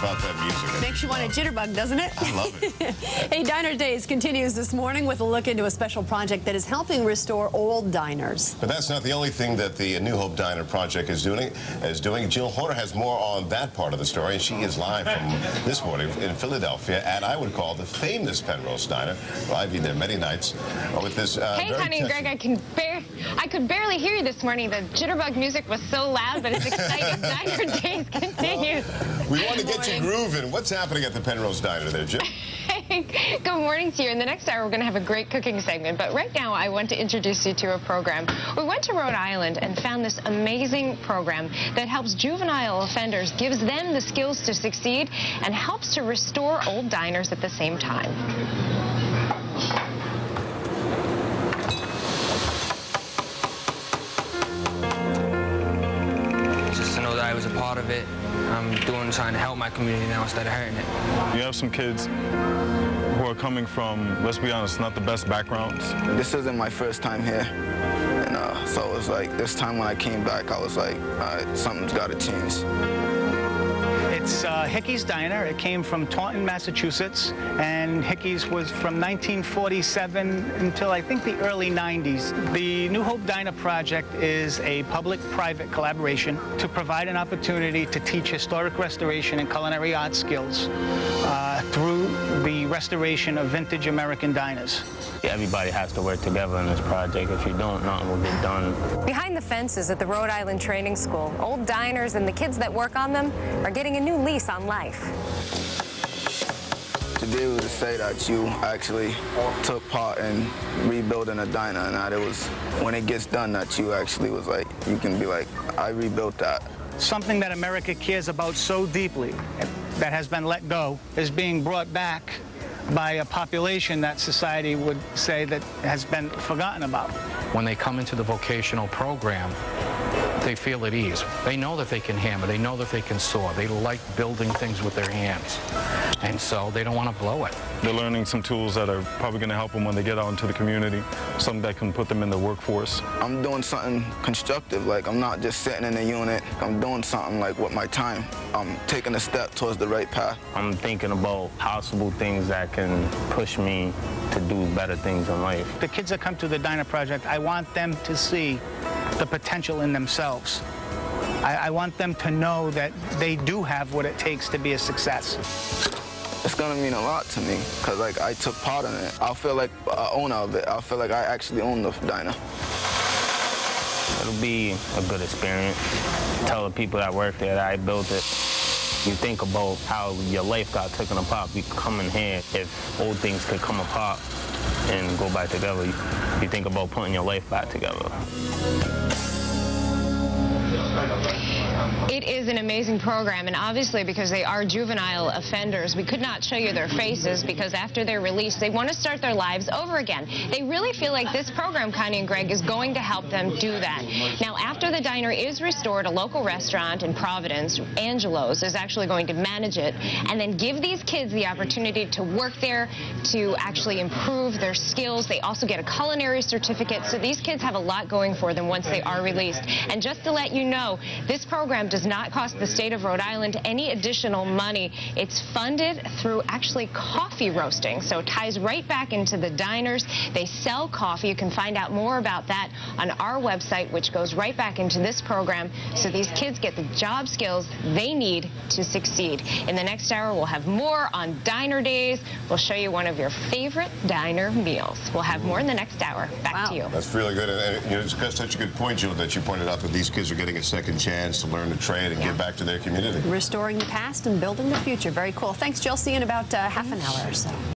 about that music. Makes you want a jitterbug, doesn't it? I love it. Hey, Diner Days continues this morning with a look into a special project that is helping restore old diners. But that's not the only thing that the New Hope Diner project is doing. Jill Horner has more on that part of the story, and she is live from this morning in Philadelphia at, I would call, the famous Penrose Diner. Well, I've been there many nights with this. Hey, Connie and Greg, I could barely hear you this morning. The jitterbug music was so loud, but it's exciting. Diner Days continues. We want to get you grooving. What's happening at the Penrose Diner there, Jim? Good morning to you. In the next hour, we're going to have a great cooking segment. But right now, I want to introduce you to a program. We went to Rhode Island and found this amazing program that helps juvenile offenders, gives them the skills to succeed, and helps to restore old diners at the same time. Just to know that I was a part of it. I'm trying to help my community now instead of hurting it. You have some kids who are coming from, let's be honest, not the best backgrounds. This isn't my first time here, and so it was like this time when I came back, I was like, all right, something's got to change. It's Hickey's Diner. It came from Taunton, Massachusetts, and Hickey's was from 1947 until I think the early 90s. The New Hope Diner project is a public-private collaboration to provide an opportunity to teach historic restoration and culinary arts skills through the restoration of vintage American diners. Everybody has to work together in this project. If you don't, nothing will get done. Behind the fences at the Rhode Island Training School, old diners and the kids that work on them are getting a new lease on life. To be able to say that you actually took part in rebuilding a diner, and that it was, when it gets done, that you actually was like, you can be like, I rebuilt that. Something that America cares about so deeply, that has been let go, is being brought back by a population that society would say that has been forgotten about. When they come into the vocational program, they feel at ease. They know that they can hammer, they know that they can saw, they like building things with their hands, and so they don't want to blow it. They're learning some tools that are probably going to help them when they get out into the community, something that can put them in the workforce. I'm doing something constructive, like I'm not just sitting in a unit, I'm doing something like with my time. I'm taking a step towards the right path. I'm thinking about possible things that can push me to do better things in life. The kids that come to the Diner Project, I want them to see the potential in themselves. I want them to know that they do have what it takes to be a success. It's gonna mean a lot to me, because like I took part in it. I'll feel like an owner of it. I'll feel like I actually own the diner. It'll be a good experience. Tell the people that work there that I built it. You think about how your life got taken apart. You come in here, if old things could come apart and go back together, you think about putting your life back together. It is an amazing program, and obviously because they are juvenile offenders, we could not show you their faces because after they're released, they want to start their lives over again. They really feel like this program, Connie and Greg, is going to help them do that. Now, after the diner is restored, a local restaurant in Providence, Angelo's, is actually going to manage it and then give these kids the opportunity to work there, to actually improve their skills. They also get a culinary certificate, so these kids have a lot going for them once they are released. And just to let you know, this program does not cost the state of Rhode Island any additional money. It's funded through actually coffee roasting, so it ties right back into the diners. They sell coffee. You can find out more about that on our website, which goes right back into this program, so these kids get the job skills they need to succeed. In the next hour, we'll have more on Diner Days. We'll show you one of your favorite diner meals. We'll have more in the next hour. Back to you. That's really good. And you know, it's such a good point, Jill, that you pointed out that these kids are getting a second chance to learn the trade and give back to their community. Restoring the past and building the future. Very cool. Thanks, Jill. See you in about half an hour or so.